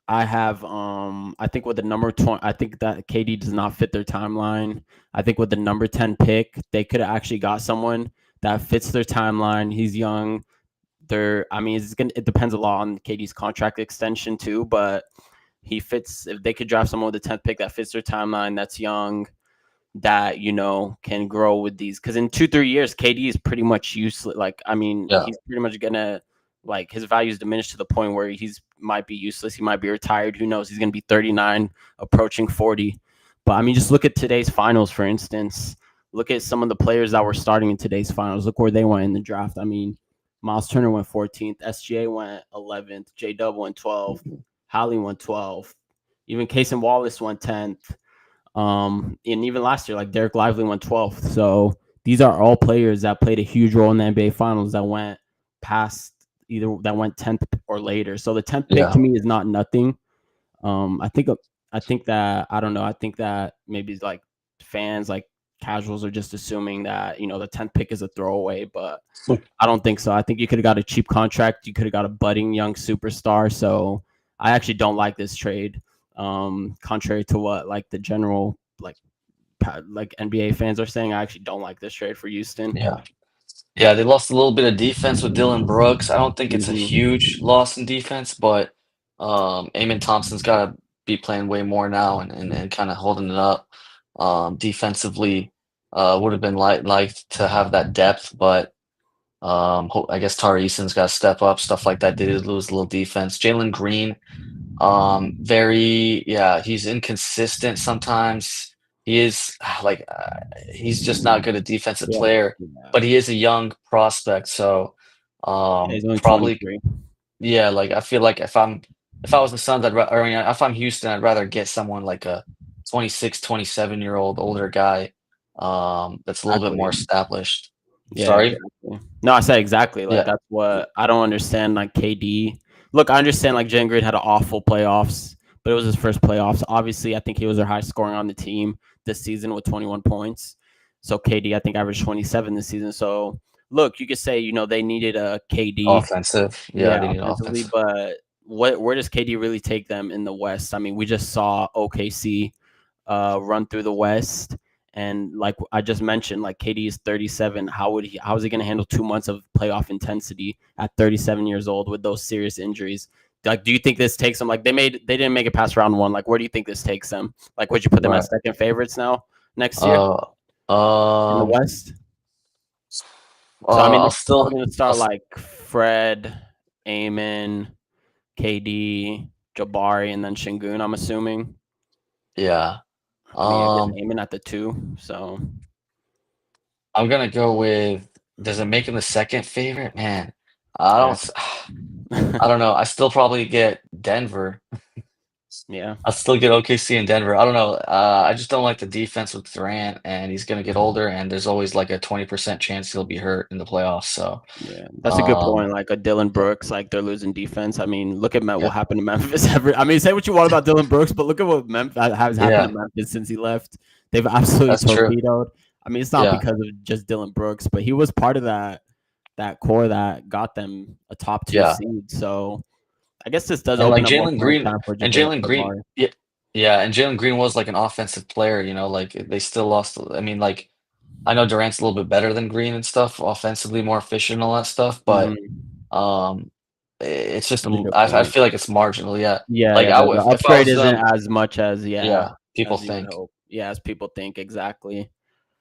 I think with the number 20, I think that KD does not fit their timeline. I think with the number 10 pick, they could have actually got someone that fits their timeline. He's young. I mean, it depends a lot on KD's contract extension too, but he fits. If they could draft someone with the 10th pick that fits their timeline, that's young, that can grow with these, because in 2-3 years KD is pretty much useless. Like, I mean, Yeah. he's pretty much gonna, like, his value is diminished to the point where he's might be useless. He might be retired. Who knows? He's gonna be 39, approaching 40. But I mean, just look at today's finals, for instance. Look at some of the players that were starting in today's finals. Look where they went in the draft. I mean, Miles Turner went 14th, SGA went 11th, J Dub went 12th, Hallie went 12th, even Casey Wallace went 10th. And even last year, like Derek Lively went 12th. So these are all players that played a huge role in the NBA Finals that went past, either that went 10th or later. So the 10th pick Yeah. to me is not nothing. I think that, I don't know. I think that maybe like fans, like casuals, are just assuming that the 10th pick is a throwaway, but I don't think so. I think you could have got a cheap contract. You could have got a budding young superstar. So I actually don't like this trade. Contrary to what like the general like NBA fans are saying, I actually don't like this trade for Houston. Yeah. Yeah, they lost a little bit of defense with Dylan Brooks. I don't think it's a Mm-hmm. huge loss in defense, but Amen Thompson's got to be playing way more now and kind of holding it up. Defensively, would have been liked to have that depth, but I guess Tari has got to step up, stuff like that. They did lose a little defense. Jalen Green, yeah, he's inconsistent sometimes. He is he's just not good at defensive Yeah, player, yeah, but he is a young prospect, so yeah. He's only probably 23. yeah. Like I feel like if I was the Suns, or I mean, if I'm Houston, I'd rather get someone like a 26, 27-year-old older guy, that's a little bit more Exactly. established. Yeah, Sorry, exactly. No, I said exactly. Like yeah, that's what I don't understand. Like KD. Look, I understand like Jalen Green had an awful playoffs, but it was his first playoffs. Obviously, I think he was their highest scoring on the team this season with 21 points. So KD, I think, averaged 27 this season. So look, you could say they needed a KD, offensive. Yeah, yeah, they need offensively, offensive. but where does KD really take them in the West? I mean, we just saw OKC run through the West. And like I just mentioned, like KD is 37. How is he going to handle 2 months of playoff intensity at 37 years old with those serious injuries? Like, do you think this takes them? Like they didn't make it past round one. Like, where do you think this takes them? Like, would you put them Right. as second favorites now next year in the Um, West? So I mean, I'll they're still, probably going to I'll, start s- like Fred, Amon, KD, Jabari, and then Shingun. I'm assuming. yeah. I mean, I guess Um, Amon at the two. So I'm gonna go with. Does it make him the second favorite? Man, I don't. yeah, s- I don't know. I still probably get Denver. yeah. I'll still get OKC in Denver. I don't know. I just don't like the defense with Durant, and he's gonna get older, and there's always like a 20% chance he'll be hurt in the playoffs. So, Yeah, that's a good um, point. Like a Dylan yeah, Brooks, like they're losing defense. I mean, look at what yeah, happened to Memphis. I mean, say what you want about Dylan Brooks, but look at what Memphis has happened yeah. to Memphis since he left. They've absolutely That's true. torpedoed. I mean, it's not Yeah, because of just Dylan Brooks, but he was part of that core that got them a top 2 yeah. seed. So I guess this does And like open up more Jalen playing Green time for and Jabari. Jalen Green, yeah, yeah, and Jalen Green was like an offensive player, like they still lost. I mean, like I know Durant's a little bit better than Green and stuff, offensively more efficient and all that stuff, but Mhm. um, it's just That's a good I point. feel like it's marginal. Yeah, Yeah, like yeah. I The would if I upgrade was isn't them, as much yeah, people as you would think. hope. Yeah, as people think exactly.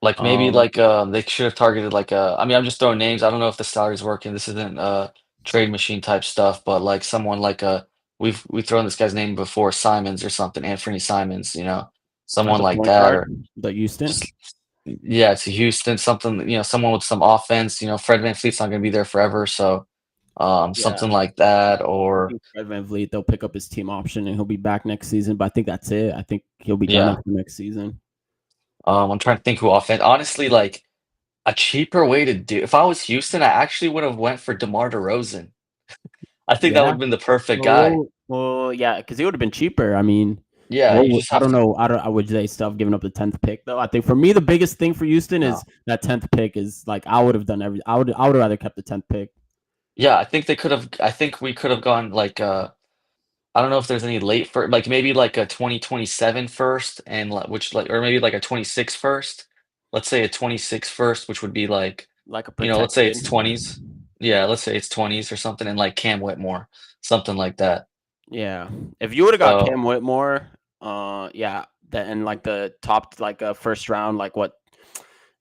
Like maybe Um, like they should have targeted like I mean I'm just throwing names. I don't know if the salary's working. This isn't trade machine type stuff, but like someone like we've thrown this guy's name before, Simons or something, Anthony Simons, as someone a like point that, guard, or the Houston. just yeah, it's Houston, something, someone with some offense. Fred VanVleet's not gonna be there forever, so Yeah, something like that, I or think Fred VanVleet, they'll pick up his team option and he'll be back next season. But I think that's it. I think he'll be done yeah. after next season. I'm trying to think who offense. Honestly, like a cheaper way to do. If I was Houston, I actually would have went for DeMar DeRozan. I think that would Yeah. have been the perfect guy. Well, yeah, because he would have been cheaper. I mean, Yeah, you just I have don't to. know. I would they still have given up the 10th pick though. I think for me the biggest thing for Houston No. is that 10th pick is like I would have done every. I would have rather kept the 10th pick. Yeah, I think they could have. I think we could have gone like. I don't know if there's any late for like maybe like a 2027 first, and which like or maybe like a 26 first. Let's say a 26 first, which would be like, Like a let's say protected. it's 20s. Yeah, let's say it's 20s or something, and like Cam Whitmore, something like that. Yeah. If you would have got So Cam Whitmore, yeah, that and like the top like first round, like what?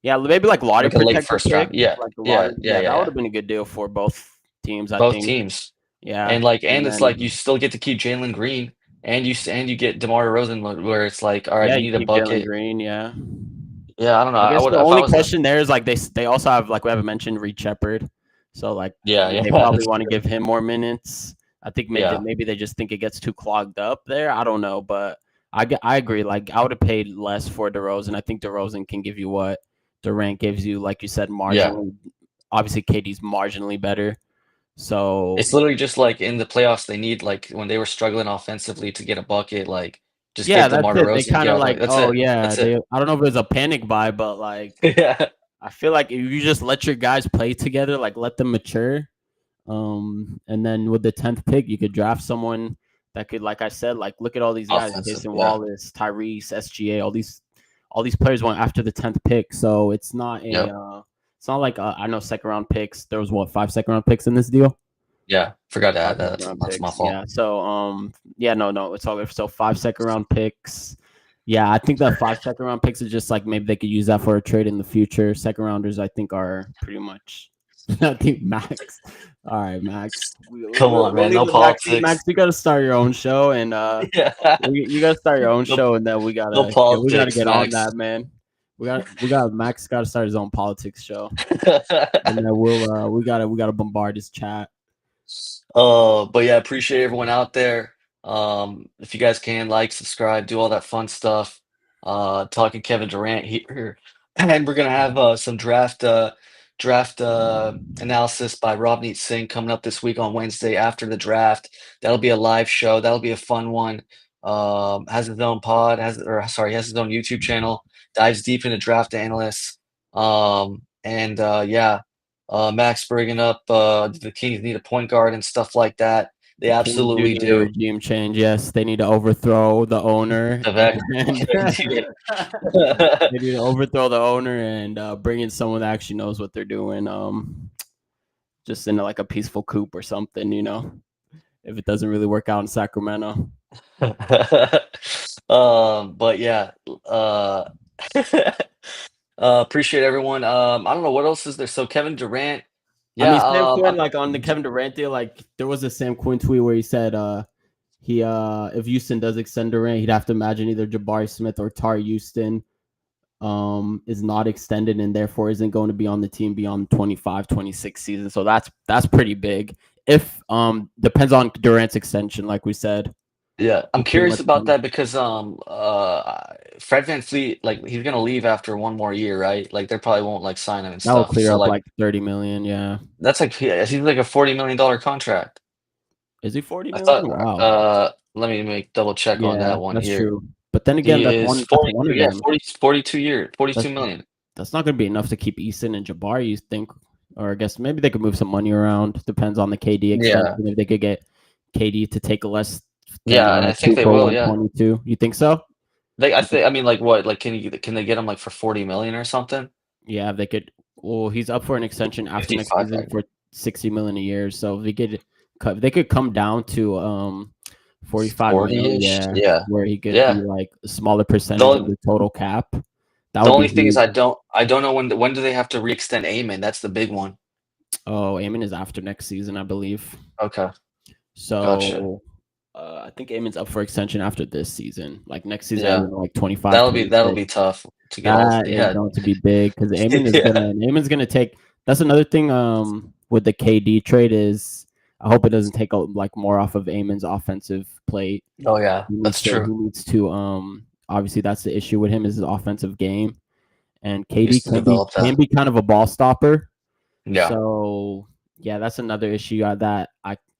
Yeah, maybe like lottery like a late protected first pick, round. Yeah, like the yeah, lottery. yeah, Yeah, yeah, that would yeah. have been a good deal for both teams, I Both think. teams. Yeah, And and it's like you then still get to keep Jalen Green, and you get DeMar DeRozan, where it's like, all right, yeah, you you need a keep Jalen bucket. Green. Yeah, Yeah, I don't know. I I guess would the if I only was a question there is like they also have like we haven't mentioned Reed Shepard, so like yeah, yeah, they probably that's want to true. give him more minutes. I think Yeah, maybe they just think it gets too clogged up there. I don't know, but I agree. Like I would have paid less for DeRozan. I think DeRozan can give you what Durant gives you, like you said, yeah. marginally. Obviously, KD's marginally better. So It's literally just like in the playoffs, they need like when they were struggling offensively to get a bucket, like just yeah, get that's DeMar it. They DeRozan, kind get of a like, bucket. That's oh it. yeah, That's it. they. I don't know if it was a panic buy, but like Yeah. I feel like if you just let your guys play together, like let them mature. And then with the 10th pick, you could draft someone that could, like I said, like look at all these guys: Offensive. Jason Yeah. Wallace, Tyrese, SGA, all these players went after the 10th pick. So Yep. it's not like I know second round picks. There was what 5 second round picks in this deal. Yeah. Forgot to Five add that. second round That's my picks. fault. Yeah. So yeah, no, it's all good. So 5 second round picks. Yeah, I think that 5 second round picks is just like maybe they could use that for a trade in the future. Second rounders, I think, are pretty much. I think Max. All right, Max. Come on, We'll man. leave No it Max. Max, politics. you got to start your own show, and Yeah. you got to start your own No, show, and then no we gotta politics, get on Max. that, man. We got Max got to start his own politics show, and then we gotta bombard his chat. But yeah, appreciate everyone out there. If you guys can like, subscribe, do all that fun stuff. Talking Kevin Durant here, and we're gonna have some draft analysis by Robneet Singh coming up this week on Wednesday after the draft. That'll be a live show. That'll be a fun one. Has his own has his own YouTube channel. Dives deep into draft analysts. And yeah. Max bringing up the Kings need a point guard and stuff like that. They The Kings do absolutely need a do. regime change. Yes, they need to overthrow the owner, Vivek, and they need to overthrow the owner and bring in someone that actually knows what they're doing. Just in like a peaceful coop or something, if it doesn't really work out in Sacramento. but yeah, uh, appreciate everyone. I don't know what else is there. So Kevin Durant, I yeah, mean, Sam Quinn, like on the Kevin Durant deal, like there was a Sam Quinn tweet where he said he if Houston does extend Durant, he'd have to imagine either Jabari Smith or Tar Houston is not extended and therefore isn't going to be on the team beyond 25-26 season. So that's pretty big. If depends on Durant's extension, like we said. yeah. I'm It pretty curious much about that because Fred VanVleet, like he's gonna leave after one more year, right? Like they probably won't like sign him and that will stuff. clear So up like like 30 million. Yeah. that's like he's like a $40 million contract. Is he 40 I million? thought Wow. let me make double check on Yeah, that one that's here. true. But then again, He is that's 42, one of yeah, them. 42 years, That's 42 million. that's not going to be enough to keep Eason and Jabari, you think? Or I guess maybe they could move some money around. Depends on the KD Yeah, extension. If they could get KD to take less than yeah, and I think two they for will. Yeah, 122. You think so? I think. I mean, like what? Like, can they get him like for 40 million or something? Yeah, they could. Well, he's up for an extension after next 55 season right for now. 60 million a year. So if they could come down to 45 million. 40-ish. Yeah, Yeah, where he could be yeah. like a smaller percentage of The the total cap. That the would be only thing is huge. I don't know when do they have to re-extend Amen? That's the big one. Oh, Amon is after next season, I believe. Okay, gotcha. So I think Amon's up for extension after this season. Like next season, I Yeah, don't know, like 25, that'll 26. be tough to get all. That is Yeah, going to be big because yeah. Amon's gonna take. That's another thing. With the KD trade is I hope it doesn't take like more off of Amon's offensive plate. Oh yeah, He needs that's to. true. He needs to. Obviously, that's the issue with him is his offensive game, and KD Needs to develop can that. be kind of a ball stopper. Yeah, So yeah, that's another issue that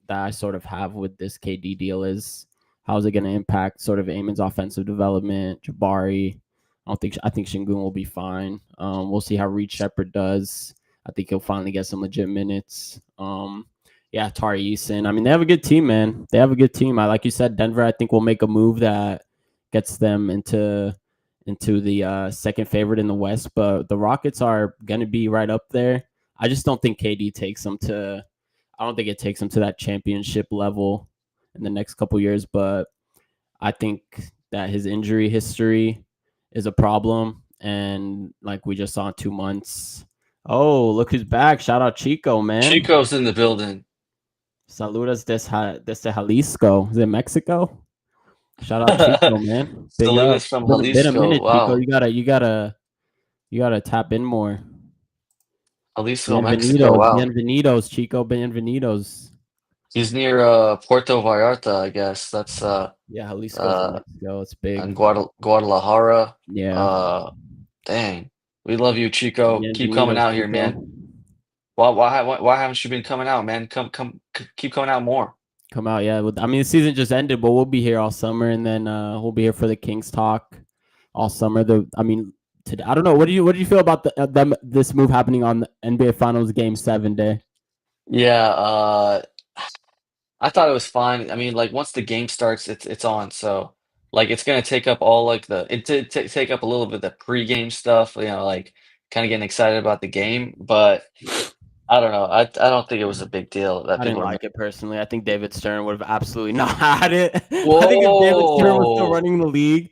I sort of have with this KD deal is how's it going to impact sort of Amon's offensive development, Jabari. I think Shingun will be fine. We'll see how Reed Shepard does. I think he'll finally get some legit minutes. Yeah, Tari Eason. I mean, they have a good team, man. They have a good team. I like you said, Denver. I think will make a move that gets them into the second favorite in the West. But the Rockets are going to be right up there. I just don't think KD takes them to. I don't think it takes them to that championship level in the next couple years. But I think that his injury history is a problem, and like we just saw in 2 months. Oh, look who's back! Shout out Chico, man. Chico's in the building. Saludos desde Jalisco. Is it Mexico? Shout out Chico, man. Big up. Saludos from Been a Jalisco. minute, Chico. Wow, You gotta tap in more. Jalisco, Mexico. Bienvenidos, Wow, bienvenidos, Chico, bienvenidos. he's near Puerto Vallarta, I guess. That's Yeah, Jalisco's in uh Mexico. It's big. and Guadalajara. Yeah, Uh, dang, we love you, Chico. Keep coming bienvenidos, out here, Chico. man. Why haven't you been coming out, man? Keep coming out more. Come out, yeah. I mean, the season just ended, but we'll be here all summer, and then we'll be here for the Kings talk all summer. Today, I don't know. What do you feel about this move happening on the NBA Finals Game 7 day? Yeah, I thought it was fine. I mean, like once the game starts, it's on. So like it's gonna take up all like the it did take up a little bit of the pregame stuff. Like kind of getting excited about the game. But I don't know. I don't think it was a big deal that I didn't people are. like it personally. I think David Stern would have absolutely not had it. I think if David Stern was still Whoa! running the league,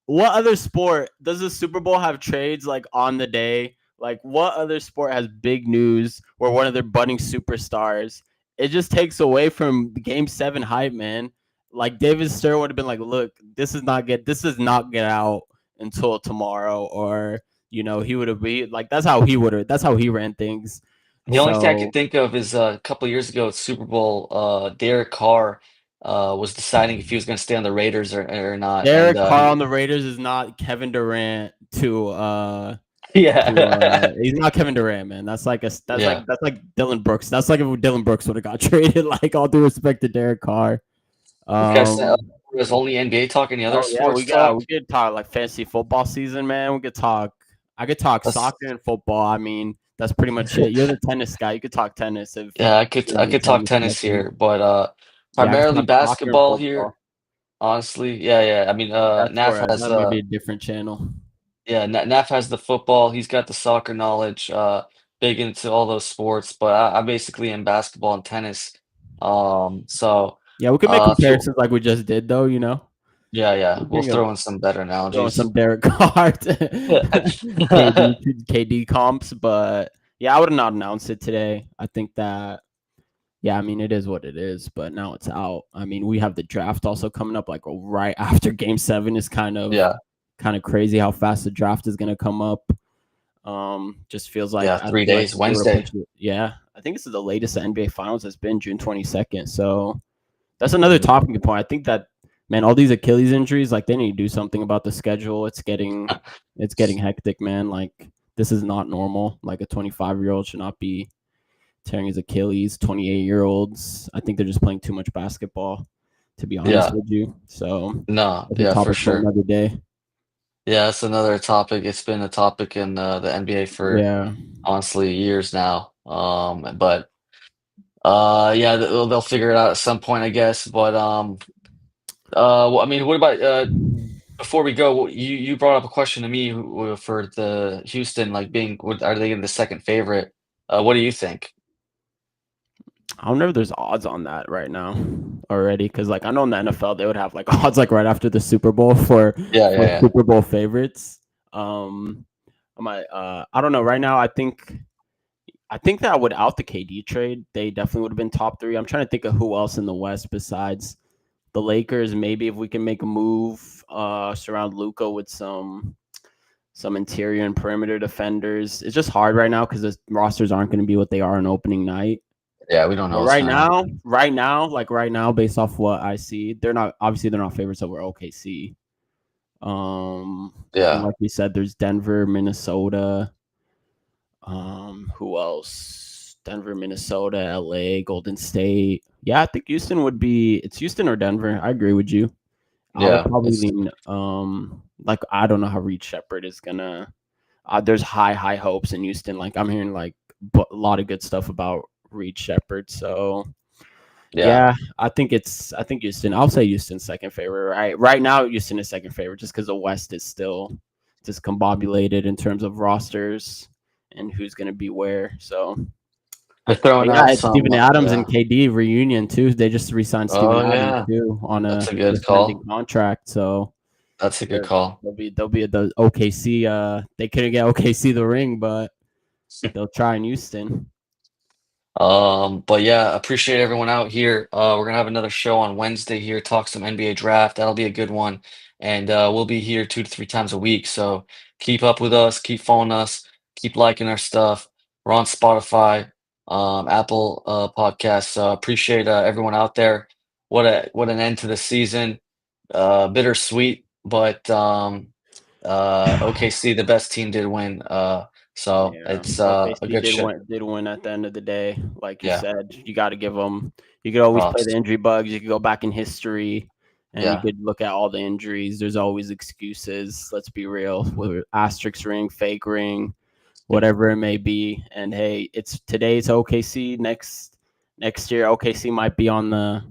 what other sport does the Super Bowl have trades like on the day? Like, what other sport has big news where one of their budding superstars? It just takes away from the Game 7 hype, man. Like David Stern would have been like, "Look, this does not get out until tomorrow," or he would have been like, that's how he ran things. The only thing I could So think of is a couple years ago at Super Bowl, Derek Carr was deciding if he was going to stay on the Raiders or not, and Derek Carr he on the Raiders is not Kevin Durant to yeah he's not Kevin Durant, man. yeah. That's like Dylan Brooks. That's like if Dylan Brooks would have got traded. Like all due respect to Derek Carr. Okay, so Um was only NBA talk? Any other oh yeah, sports talk? we could talk like fantasy football season, man. I could talk Let's, soccer and football. I mean, that's pretty much it. You're the tennis guy. You could talk tennis if yeah, you're I in the could talk tennis tennis here, section. but Yeah, I could primarily talk soccer and basketball here. football. Honestly, yeah. I mean, Naf has That might be a different channel. yeah, Naf has the football. He's got the soccer knowledge. Big into all those sports, but I basically am basketball and tennis. So Yeah, we could make if you comparisons like we just did though, yeah, We we'll bring up throw in some better throwing analogies. some Derek Carr, KD comps, but yeah, I would not announce it today. I think that yeah, I mean it is what it is, but now it's out. I mean, we have the draft also coming up like right after Game 7 is Yeah, kind of crazy how fast the draft is going to come up. Just feels like yeah, I 3 days, feel like Wednesday. yeah, I think this is the latest the NBA Finals has been June 22nd. So that's another talking point. I think that man, all these Achilles injuries, like they need to do something about the schedule. It's getting hectic, man. Like this is not normal. Like a 25-year-old should not be tearing his Achilles. 28-year-olds, I think they're just playing too much basketball. To be honest Yeah, with you, so no, that's a yeah, for topic for sure. another day. Yeah, that's another topic. It's been a topic in the NBA for Yeah. honestly years now. But yeah, they'll figure it out at some point, I guess. But well, I mean, what about before we go? You brought up a question to me for the Houston, like being, are they the second favorite? What do you think? I wonder if there's odds on that right now already, because like I know in the NFL they would have like odds like right after the Super Bowl Yeah, for yeah, Super Bowl favorites. Um, I don't know right now. I think that without the KD trade, they definitely would have been top three. I'm trying to think of who else in the West besides the Lakers. Maybe if we can make a move, surround Luka with some interior and perimeter defenders. It's just hard right now because the rosters aren't going to be what they are on opening night. yeah. We don't know But what's gonna happen. right now, based off what I see, they're not favorites over OKC. And Yeah, like we said, there's Denver, Minnesota. Who else? Denver, Minnesota, LA, Golden State. Yeah, I think Houston would be. It's Houston or Denver. I agree with you. I would yeah. probably It's lean. Like I don't know how Reed Shepard is gonna. There's high hopes in Houston. Like I'm hearing like a lot of good stuff about Reed Shepard. So yeah. yeah, I think Houston. I'll say Houston's second favorite. Right now, Houston is second favorite just because the West is still discombobulated in terms of rosters and who's going to be where. So They're but throwing yeah, out it's some. Steven Adams and Yeah. KD reunion too. They just re-signed Steven Oh Adams yeah, too on that's a a good defending call. contract. So That's a good they're, call. they'll be at the OKC. They couldn't get OKC the ring, but they'll try in Houston. But yeah, appreciate everyone out here. We're gonna have another show on Wednesday here, talk some NBA draft. That'll be a good one. And we'll be here 2 to 3 times a week. So keep up with us, keep following us, keep liking our stuff. We're on Spotify, Apple Podcasts. So appreciate everyone out there. What an end to the season. Bittersweet, but OKC, the best team, did win. So Yeah, it's a OKC good shit. did win at the end of the day. Like you Yeah. said, you got to give them. You could always play the Props. injury bugs. You could go back in history, and you Yeah. could look at all the injuries. There's always excuses. Let's be real. Whether asterisk ring, fake ring, whatever it may be. And hey, it's today's OKC. Next year, OKC might be on the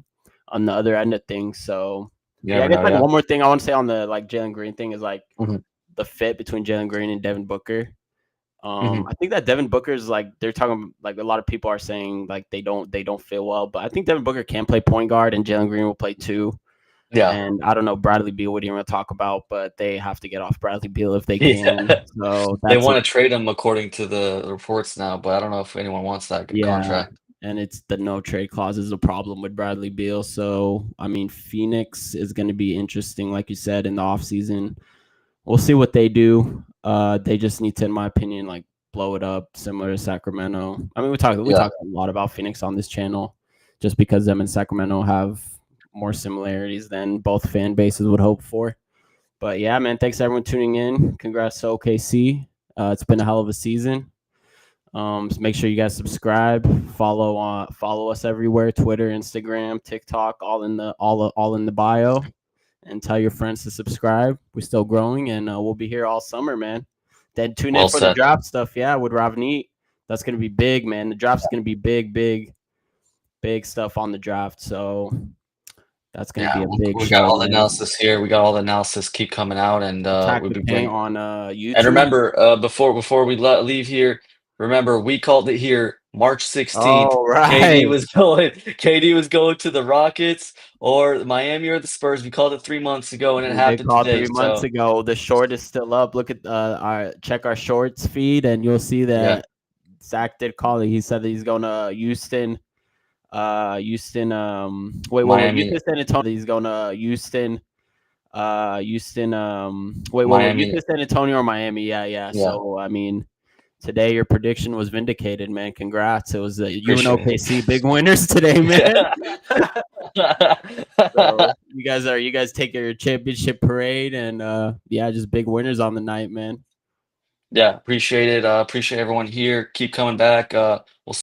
other end of things. So You yeah, I never guess know, like yeah. one more thing I want to say on the like Jalen Green thing is like Mhm, the fit between Jalen Green and Devin Booker. mhm. I think that Devin Booker's like they're talking like a lot of people are saying like they don't feel well, but I think Devin Booker can play point guard and Jalen Green will play two. Yeah. And I don't know Bradley Beal. What do you want to talk about? But they have to get off Bradley Beal if they can. Yeah. So They that's wanna trade him according to the reports now, but I don't know if anyone wants that yeah. contract. And it's the no trade clause is a problem with Bradley Beal. So I mean, Phoenix is going to be interesting, like you said, in the offseason. We'll see what they do. They just need to, in my opinion, like blow it up, similar to Sacramento. I mean, we Yeah. talk a lot about Phoenix on this channel, just because them and Sacramento have more similarities than both fan bases would hope for. But yeah, man, thanks everyone tuning in. Congrats to OKC. It's been a hell of a season. So make sure you guys subscribe, follow us everywhere: Twitter, Instagram, TikTok, all in the bio, and tell your friends to subscribe. We're still growing, and we'll be here all summer, man. Then tune in Well for the said. draft stuff. Yeah, with Ravneet. That's gonna be big, man. The draft's gonna be big stuff on the draft. So that's gonna be Yeah, a big we got show, all the man. analysis here. We got all the analysis keep coming out, and Attack we'll the be Paint bringing. on And YouTube. remember, before we leave here, remember we called it here March 16th. Oh right. KD was going to the Rockets or Miami or the Spurs. We called it 3 months ago, and it We did happened call today. 3 months So ago. The short is still up. Look at our check our shorts feed, and you'll see yeah, that Zach did call it. He said that he's going to Houston. Houston. Wait. Miami, Houston, San Antonio. He's going to Houston. Houston. Wait. Miami, Houston, San Antonio, or Miami? Yeah. yeah, So I mean, today your prediction was vindicated, man. Congrats. It was you and appreciate OKC big winners today, man. it. So you guys take your championship parade and yeah, just big winners on the night, man. Yeah, appreciate it. Appreciate everyone here. Keep coming back. We'll